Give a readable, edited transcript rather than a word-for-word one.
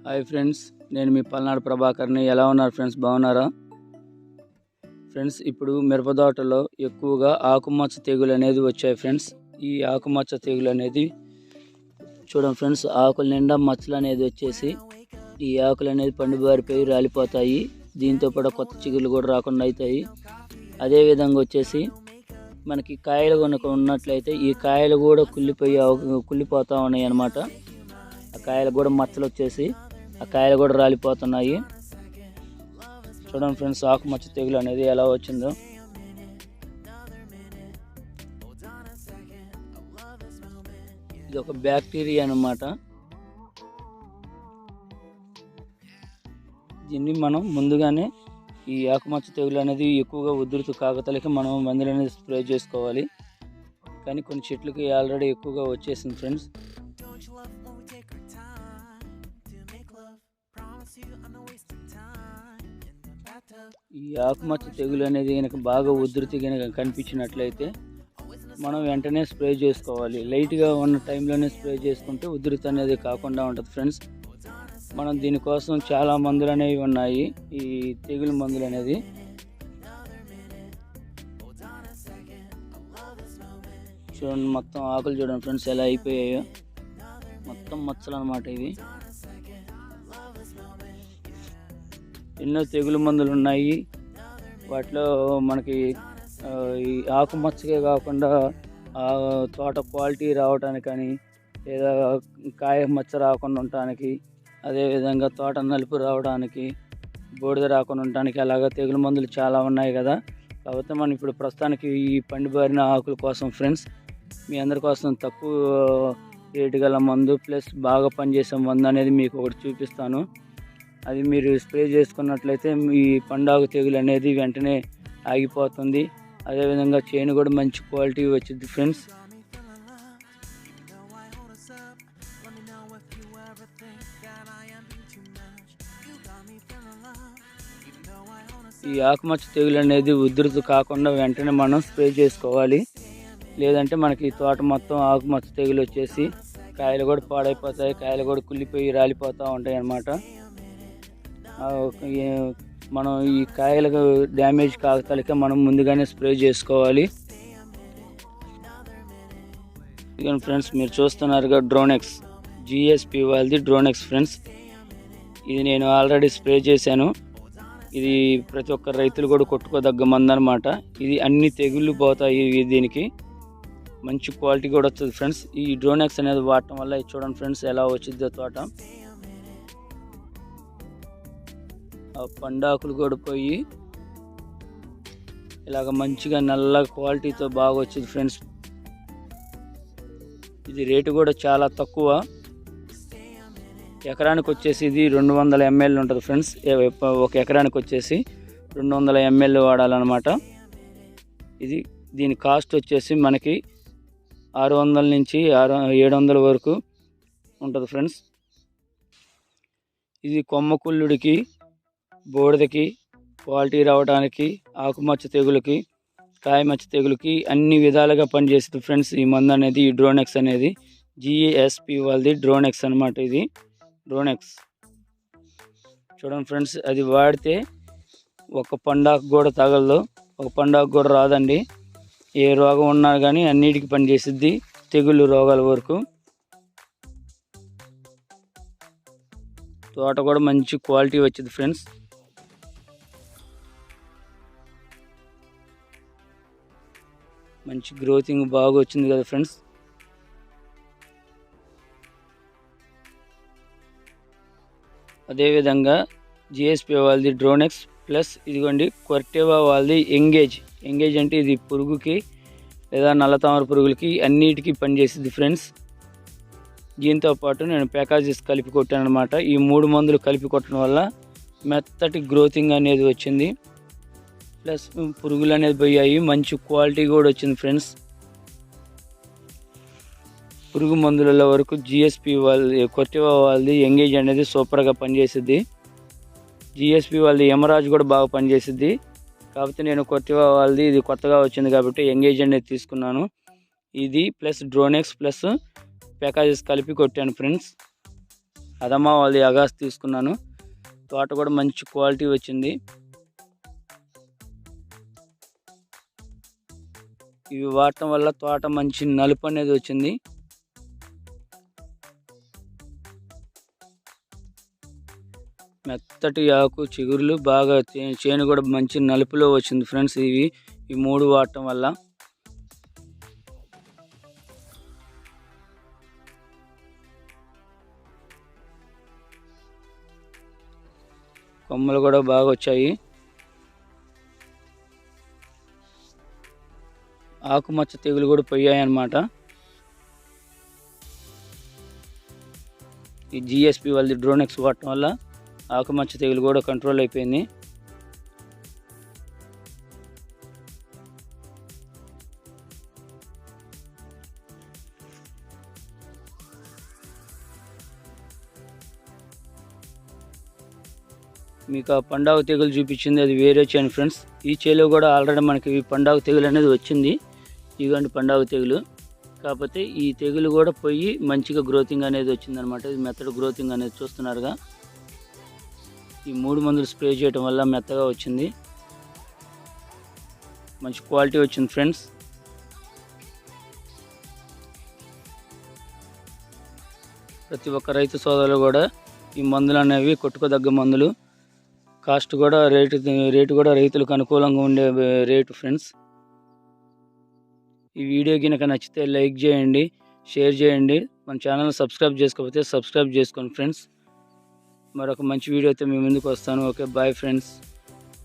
Hi friends, నేను మీ పల్నాడు ప్రభాకర్ని. ఎలా ఉన్నారు ఫ్రెండ్స్? బాగున్నారా ఫ్రెండ్స్? ఇప్పుడు మిరప తోటలో ఎక్కువగా ఆకుమచ్చ తెగులు అనేది వచ్చాయి ఫ్రెండ్స్. ఈ ఆకుమచ్చ తెగులు అనేది చూడండి ఫ్రెండ్స్, ఆకుల నిండా మచ్చలు అనేది వచ్చేసి ఈ ఆకులు అనేది పండుబారిపోయి రాలిపోతాయి. దీంతో కూడా కొత్త చిగుళ్ళు కూడా రాకుండా అవుతాయి. అదేవిధంగా వచ్చేసి మనకి కాయలు కనుక ఉన్నట్లయితే ఈ కాయలు కూడా కుళ్ళిపోతూ ఉన్నాయి అన్నమాట. ఆ కాయలు కూడా మచ్చలు వచ్చేసి ఆ కాయలు కూడా రాలిపోతున్నాయి. చూడండి ఫ్రెండ్స్, ఆకుమచ్చ తెగులు అనేది ఎలా వచ్చిందో. ఇది ఒక బ్యాక్టీరియా అన్నమాట. దీన్ని మనం ముందుగానే ఈ ఆకుమచ్చ తెగులు అనేది ఎక్కువగా ఉధృతి కాకతలకి మనం మందులు అనేది స్ప్రే చేసుకోవాలి. కానీ కొన్ని చెట్లకి ఆల్రెడీ ఎక్కువగా వచ్చేసింది ఫ్రెండ్స్. ఈ ఆకుమచ్చ తెగులు అనేది కనుక బాగా ఉధృతి కనుక కనిపించినట్లయితే మనం వెంటనే స్ప్రే చేసుకోవాలి. లైట్గా ఉన్న టైంలోనే స్ప్రే చేసుకుంటే ఉధృతి అనేది కాకుండా ఉంటుంది ఫ్రెండ్స్. మనం దీనికోసం చాలా మందులు అనేవి ఉన్నాయి, ఈ తెగులు మందులు అనేది. చూడండి, మొత్తం ఆకులు చూడండి ఫ్రెండ్స్ ఎలా అయిపోయాయో. మొత్తం మచ్చలు అన్నమాట ఇవి. ఎన్నో తెగులు మందులు ఉన్నాయి. వాటిలో మనకి ఈ ఆకుమచ్చకే కాకుండా తోట క్వాలిటీ రావడానికి కానీ, లేదా కాయ మచ్చ రాకుండా ఉండటానికి, అదేవిధంగా తోట నలుపు రావడానికి, బూడిద రాకుండా ఉండటానికి అలాగా తెగులు మందులు చాలా ఉన్నాయి కదా. కాకపోతే మనం ఇప్పుడు ప్రస్తుతానికి ఈ పండిబారిన ఆకుల కోసం ఫ్రెండ్స్ మీ అందరి కోసం తక్కువ రేటు గల మందు ప్లస్ బాగా పనిచేసే మందు అనేది మీకు ఒకటి చూపిస్తాను. అది మీరు స్ప్రే చేసుకున్నట్లయితే మీ పండాకు తెగులు అనేది వెంటనే ఆగిపోతుంది. అదేవిధంగా చేను కూడా మంచి క్వాలిటీ వచ్చింది ఫ్రెండ్స్. ఈ ఆకుమచ్చ తెగులు అనేది ఉధృతి కాకుండా వెంటనే మనం స్ప్రే చేసుకోవాలి. లేదంటే మనకి తోట మొత్తం ఆకుమచ్చ తెగులు వచ్చేసి కాయలు కూడా పాడైపోతాయి, కాయలు కూడా కుళ్ళిపోయి రాలిపోతూ ఉంటాయి అన్నమాట. మనం ఈ కాయలకు డ్యామేజ్ కాకతలకే మనం ముందుగానే స్ప్రే చేసుకోవాలి. ఇక ఫ్రెండ్స్ మీరు చూస్తున్నారుగా డ్రోనెక్స్, జిఎస్పి వాళ్ళది డ్రోనెక్స్ ఫ్రెండ్స్. ఇది నేను ఆల్రెడీ స్ప్రే చేశాను. ఇది ప్రతి ఒక్క రైతులు కూడా కొట్టుకోదగ్గ మందు అనమాట. ఇది అన్ని తెగుళ్ళు పోతాయి, దీనికి మంచి క్వాలిటీ కూడా వస్తుంది ఫ్రెండ్స్. ఈ డ్రోనెక్స్ అనేది వాడటం వల్ల చూడండి ఫ్రెండ్స్ ఎలా వచ్చిందో తోట. ఆ పండాకులు కూడా పోయి ఇలాగ మంచిగా నల్ల క్వాలిటీతో బాగా వచ్చింది ఫ్రెండ్స్. ఇది రేటు కూడా చాలా తక్కువ. ఎకరానికి వచ్చేసి ఇది 200 ml ఉంటుంది ఫ్రెండ్స్. ఒక ఎకరానికి వచ్చేసి 200 ml వాడాలన్నమాట. దీని కాస్ట్ వచ్చేసి మనకి 600 నుంచి 700 వరకు ఉంటుంది ఫ్రెండ్స్. ఇది కొమ్మ కుళ్ళుడికి, బూడిదకి, క్వాలిటీ రావడానికి, ఆకుమచ్చ తెగులకి, కాయమచ్చ తెగులకి అన్ని విధాలుగా పనిచేస్తుంది ఫ్రెండ్స్ ఈ మందు అనేది. ఈ డ్రోనెక్స్ అనేది జిఎస్పి వాళ్ళది డ్రోనెక్స్ అనమాట. ఇది డ్రోనెక్స్ చూడండి ఫ్రెండ్స్, అది వాడితే ఒక పండాకు కూడా తగలదు, ఒక పండాకు కూడా రాదండి. ఏ రోగం ఉన్నా కానీ అన్నిటికీ పనిచేసిద్ది, తెగుళ్ళు రోగాల వరకు. తోట కూడా మంచి క్వాలిటీ వచ్చింది ఫ్రెండ్స్. మంచి గ్రోతింగ్ బాగా వచ్చింది కదా ఫ్రెండ్స్. అదేవిధంగా జిఎస్పి వాళ్ళది డ్రోనెక్స్ ప్లస్ ఇదిగోండి కొర్టెవా వాళ్ళది ఎంగేజ్. ఎంగేజ్ అంటే ఇది పురుగుకి లేదా నల్లతామర పురుగులకి అన్నిటికీ పనిచేసింది ఫ్రెండ్స్. దీంతో పాటు నేను ప్యాకేజెస్ కలిపి కొట్టాను అనమాట. ఈ 3 మందులు కలిపి కొట్టడం వల్ల మెత్తటి గ్రోతింగ్ అనేది వచ్చింది, ప్లస్ పురుగులు అనేది పోయాయి, మంచి క్వాలిటీ కూడా వచ్చింది ఫ్రెండ్స్. పురుగు మందుల వరకు జిఎస్పి వాళ్ళది కొర్టెవా వాళ్ళది ఎంగేజ్ అనేది సూపర్గా పనిచేసిద్ది. జిఎస్పి వాళ్ళది యమరాజ్ కూడా బాగా పనిచేసిద్ది. కాకపోతే నేను కొర్టెవా వాళ్ళది ఇది కొత్తగా వచ్చింది కాబట్టి ఎంగేజ్ అనేది తీసుకున్నాను. ఇది ప్లస్ డ్రోనెక్స్ ప్లస్ ప్యాకేజెస్ కలిపి కొట్టాను ఫ్రెండ్స్. అదమ్మా వాళ్ళది అగాస్ తీసుకున్నాను. తోట కూడా మంచి క్వాలిటీ వచ్చింది. ఇవి వాడటం వల్ల తోట మంచి నలుపు అనేది వచ్చింది. మెత్తటి ఆకు చిగురులు బాగా చేను కూడా మంచి నలుపులో వచ్చింది ఫ్రెండ్స్. ఈ 3 వాడటం వల్ల కొమ్మలు కూడా బాగా వచ్చాయి. ఆకుమచ్చ తెగులు కూడా పోయాయి అన్నమాట. ఈ GSP వాళ్ళది డ్రోనెక్స్ వాడటం వల్ల ఆకుమచ్చ తెగులు కూడా కంట్రోల్ అయిపోయింది. మీకు ఆ పండాగ తెగులు చూపించింది అది వేరే చేను ఫ్రెండ్స్. ఈ చేలో కూడా ఆల్రెడీ మనకి పండాగ తెగులు అనేది వచ్చింది. ఇదిగోండి పండాగ తెగులు. కాకపోతే ఈ తెగులు కూడా పోయి మంచిగా గ్రోతింగ్ అనేది వచ్చిందనమాట. ఇది మెత్తడి గ్రోతింగ్ అనేది చూస్తున్నారుగా. ఈ 3 మందులు స్ప్రే చేయడం వల్ల మెత్తగా వచ్చింది, మంచి క్వాలిటీ వచ్చింది ఫ్రెండ్స్. ప్రతి ఒక్క రైతు సోదరులు కూడా ఈ మందులు అనేవి కొట్టుకోదగ్గ మందులు. కాస్ట్ కూడా రేటు కూడా రైతులకు అనుకూలంగా ఉండే రేటు ఫ్రెండ్స్. ఈ వీడియో కనుక నచ్చితే లైక్ చేయండి, షేర్ చేయండి. మన ఛానల్ సబ్స్క్రైబ్ చేసుకోకపోతే సబ్స్క్రైబ్ చేసుకోండి ఫ్రెండ్స్. మరొక మంచి వీడియోతో మీ ముందుకు వస్తాను. Okay, bye friends.